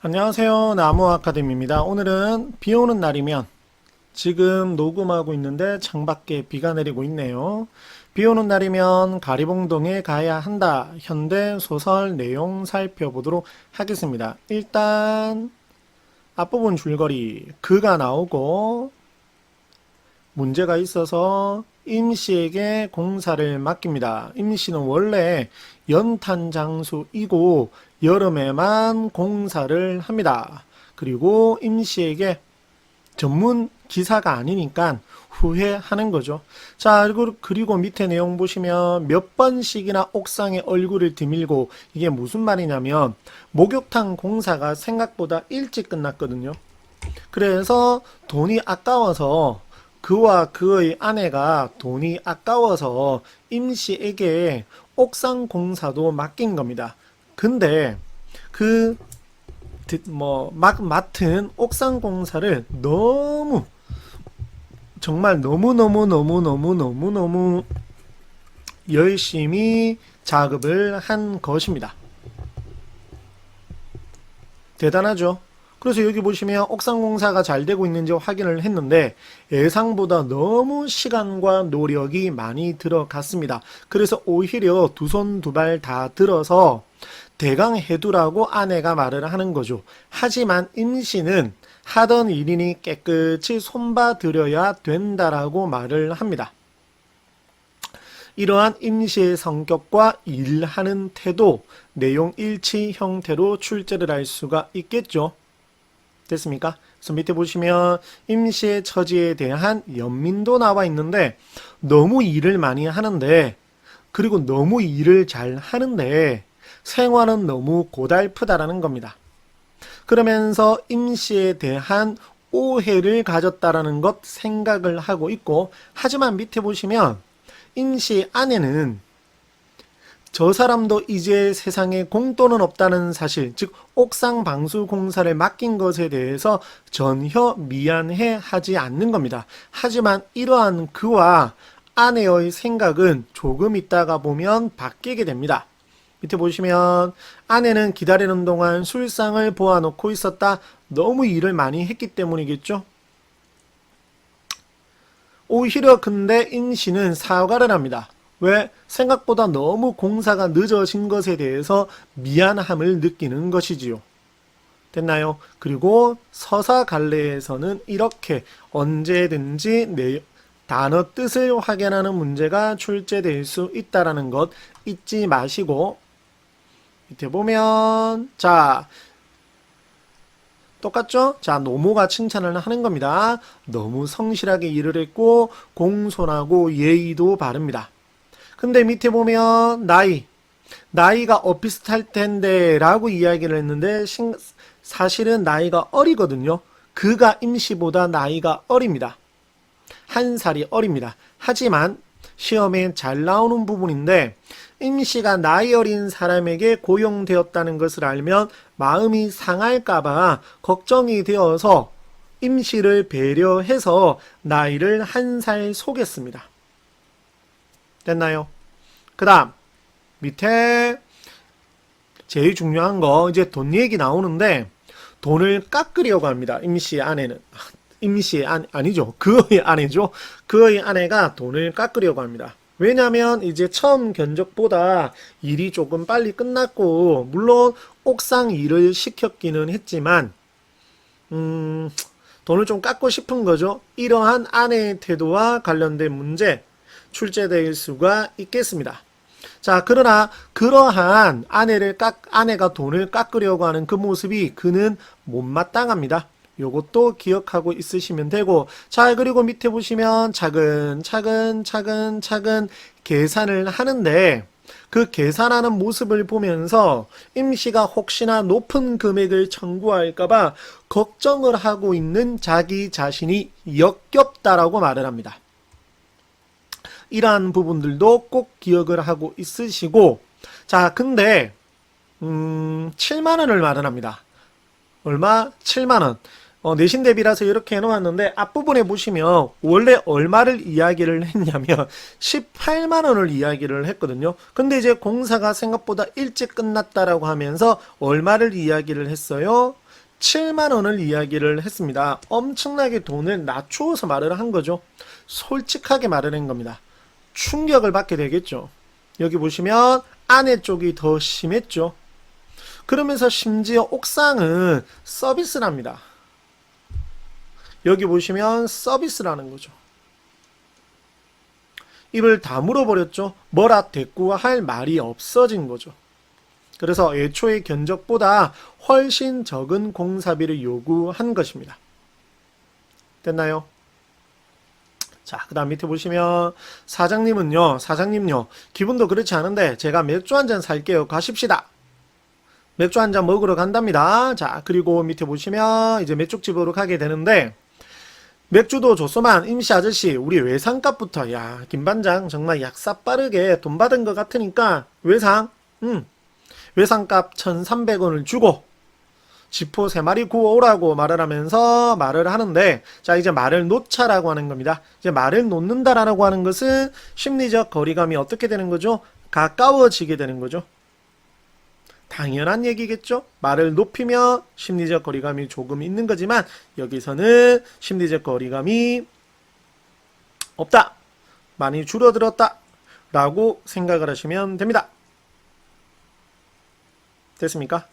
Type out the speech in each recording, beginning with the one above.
안녕하세요. 나무 아카데미입니다. 오늘은 비 오는 날이면 지금 녹음하고 있는데 창밖에 비가 내리고 있네요. 비 오는 날이면 가리봉동에 가야 한다. 현대 소설 내용 살펴보도록 하겠습니다. 일단 앞부분 줄거리 그가 나오고 문제가 있어서 임씨에게 공사를 맡깁니다. 임씨는 원래 연탄 장수이고 여름에만 공사를 합니다. 그리고 임씨에게 전문 기사가 아니니까 후회하는 거죠. 자, 그리고 밑에 내용 보시면 몇 번씩이나 옥상에 얼굴을 드밀고 이게 무슨 말이냐면 목욕탕 공사가 생각보다 일찍 끝났거든요. 그래서 돈이 아까워서 그와 그의 아내가 돈이 아까워서 임씨에게 옥상 공사도 맡긴 겁니다. 근데 그 맡은 옥상 공사를 정말 너무 열심히 작업을 한 것입니다. 대단하죠? 그래서 여기 보시면 옥상 공사가 잘 되고 있는지 확인을 했는데 예상보다 너무 시간과 노력이 많이 들어갔습니다. 그래서 오히려 두 손 두 발 다 들어서 대강 해두라고 아내가 말을 하는 거죠. 하지만 임씨는 하던 일이니 깨끗이 손봐드려야 된다라고 말을 합니다. 이러한 임씨의 성격과 일하는 태도, 내용 일치 형태로 출제를 할 수가 있겠죠. 됐습니까? 그래서 밑에 보시면 임씨의 처지에 대한 연민도 나와 있는데 너무 일을 많이 하는데 그리고 너무 일을 잘 하는데 생활은 너무 고달프다라는 겁니다. 그러면서 임씨에 대한 오해를 가졌다라는 것 생각을 하고 있고 하지만 밑에 보시면 임씨 아내는 저 사람도 이제 세상에 공돈은 없다는 사실, 즉 옥상 방수 공사를 맡긴 것에 대해서 전혀 미안해 하지 않는 겁니다. 하지만 이러한 그와 아내의 생각은 조금 있다가 보면 바뀌게 됩니다. 밑에 보시면 아내는 기다리는 동안 술상을 보아놓고 있었다. 너무 일을 많이 했기 때문이겠죠. 오히려 근데 임씨는 사과를 합니다. 왜? 생각보다 너무 공사가 늦어진 것에 대해서 미안함을 느끼는 것이지요. 됐나요? 그리고 서사갈래에서는 이렇게 언제든지 단어 뜻을 확인하는 문제가 출제될 수 있다는 것 잊지 마시고 밑에 보면 자 똑같죠? 자, 노모가 칭찬을 하는 겁니다. 너무 성실하게 일을 했고 공손하고 예의도 바릅니다. 근데 밑에 보면 나이가 비슷할 텐데 라고 이야기를 했는데 사실은 나이가 어리거든요. 그가 임씨보다 나이가 어립니다. 한 살이 어립니다. 하지만 시험에 잘 나오는 부분인데 임씨가 나이 어린 사람에게 고용되었다는 것을 알면 마음이 상할까봐 걱정이 되어서 임씨를 배려해서 나이를 한 살 속였습니다. 됐나요? 그 다음 밑에 제일 중요한 거 이제 돈 얘기 나오는데 돈을 깎으려고 합니다. 임씨의 아내는 아니죠. 그의 아내죠. 그의 아내가 돈을 깎으려고 합니다. 왜냐면 이제 처음 견적보다 일이 조금 빨리 끝났고 물론 옥상 일을 시켰기는 했지만 돈을 좀 깎고 싶은 거죠. 이러한 아내의 태도와 관련된 문제 출제될 수가 있겠습니다. 자, 그러나 그러한 아내가 돈을 깎으려고 하는 그 모습이 그는 못마땅합니다. 요것도 기억하고 있으시면 되고 자, 그리고 밑에 보시면 차근차근 계산을 하는데 그 계산하는 모습을 보면서 임씨가 혹시나 높은 금액을 청구할까봐 걱정을 하고 있는 자기 자신이 역겹다라고 말을 합니다. 이러한 부분들도 꼭 기억을 하고 있으시고 자, 근데 7만원을 마련합니다. 얼마? 7만원. 내신 대비라서 이렇게 해놓았는데 앞부분에 보시면 원래 얼마를 이야기를 했냐면 18만원을 이야기를 했거든요. 근데 이제 공사가 생각보다 일찍 끝났다라고 하면서 얼마를 이야기를 했어요? 7만 원을 이야기를 했습니다. 엄청나게 돈을 낮추어서 말을 한 거죠. 솔직하게 말을 한 겁니다. 충격을 받게 되겠죠. 여기 보시면 아내 쪽이 더 심했죠. 그러면서 심지어 옥상은 서비스랍니다. 여기 보시면 서비스라는 거죠. 입을 다물어 버렸죠. 뭐라 대꾸할 말이 없어진 거죠. 그래서 애초의 견적보다 훨씬 적은 공사비를 요구한 것입니다. 됐나요? 자, 그 다음 밑에 보시면 사장님은요, 사장님요, 기분도 그렇지 않은데 제가 맥주 한 잔 살게요. 가십시다. 맥주 한 잔 먹으러 간답니다. 자, 그리고 밑에 보시면 이제 맥주집으로 가게 되는데 맥주도 줬소만 임시 아저씨 우리 외상값부터, 야 김반장 정말 약사 빠르게 돈 받은 것 같으니까 외상값 1,300원을 주고 지포 3마리 구워오라고 말을 하면서 말을 하는데, 자 이제 말을 놓자라고 하는 겁니다. 이제 말을 놓는다라고 하는 것은 심리적 거리감이 어떻게 되는 거죠? 가까워지게 되는 거죠. 당연한 얘기겠죠. 말을 높이면 심리적 거리감이 조금 있는 거지만 여기서는 심리적 거리감이 없다, 많이 줄어들었다 라고 생각을 하시면 됩니다. 됐습니까?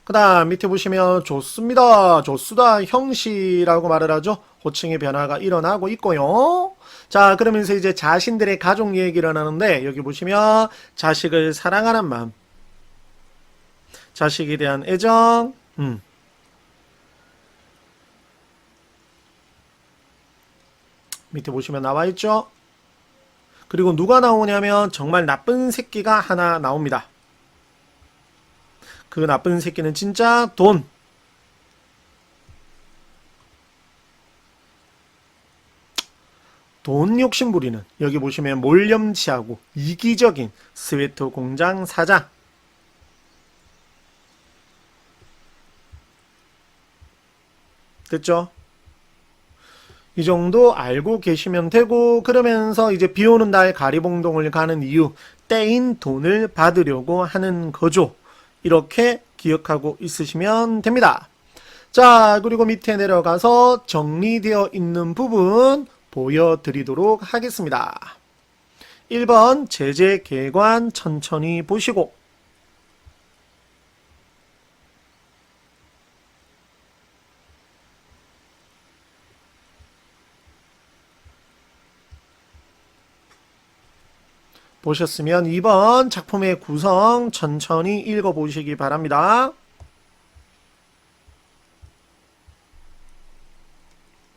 그 다음 밑에 보시면 좋습니다, 좋수다, 형씨라고 말을 하죠. 호칭의 변화가 일어나고 있고요. 자, 그러면서 이제 자신들의 가족 얘기를 하는데 여기 보시면 자식을 사랑하는 마음, 자식에 대한 애정, 밑에 보시면 나와 있죠. 그리고 누가 나오냐면 정말 나쁜 새끼가 하나 나옵니다. 그 나쁜 새끼는 진짜 돈, 돈 욕심 부리는, 여기 보시면 몰염치하고 이기적인 스웨터 공장 사장. 됐죠? 이 정도 알고 계시면 되고, 그러면서 이제 비 오는 날 가리봉동을 가는 이유, 떼인 돈을 받으려고 하는 거죠. 이렇게 기억하고 있으시면 됩니다. 자, 그리고 밑에 내려가서 정리되어 있는 부분 보여드리도록 하겠습니다. 1번 제재계관 천천히 보시고, 보셨으면 2번 작품의 구성 천천히 읽어보시기 바랍니다.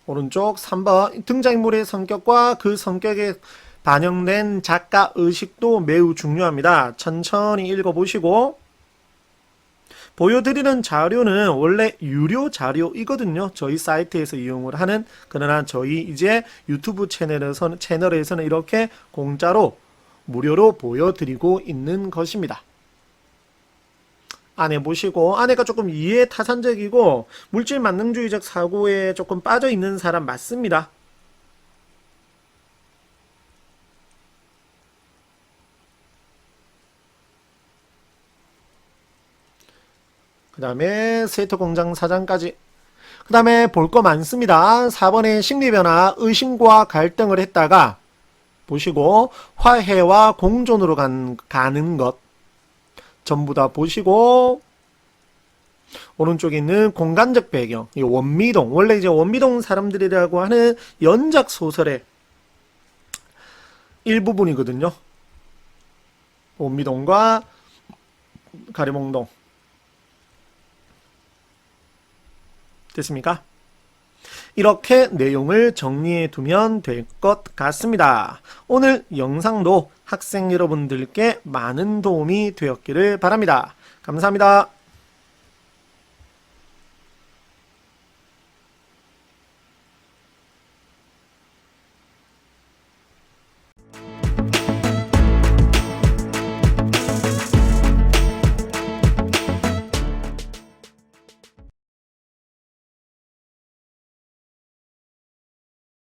오른쪽 3번 등장인물의 성격과 그 성격에 반영된 작가 의식도 매우 중요합니다. 천천히 읽어보시고, 보여드리는 자료는 원래 유료 자료이거든요. 저희 사이트에서 이용을 하는. 그러나 저희 이제 유튜브 채널에서는 이렇게 공짜로 무료로 보여드리고 있는 것입니다. 안에 보시고, 아내가 조금 이해타산적이고 물질 만능주의적 사고에 조금 빠져있는 사람 맞습니다. 그 다음에 스웨터 공장 사장까지. 그 다음에 볼 거 많습니다. 4번에 심리변화, 의심과 갈등을 했다가 보시고 화해와 공존으로 가는 것 전부 다 보시고, 오른쪽에 있는 공간적 배경, 이 원미동, 원래 이제 원미동 사람들이라고 하는 연작 소설의 일부분이거든요. 원미동과 가리봉동. 됐습니까? 이렇게 내용을 정리해 두면 될 것 같습니다. 오늘 영상도 학생 여러분들께 많은 도움이 되었기를 바랍니다. 감사합니다.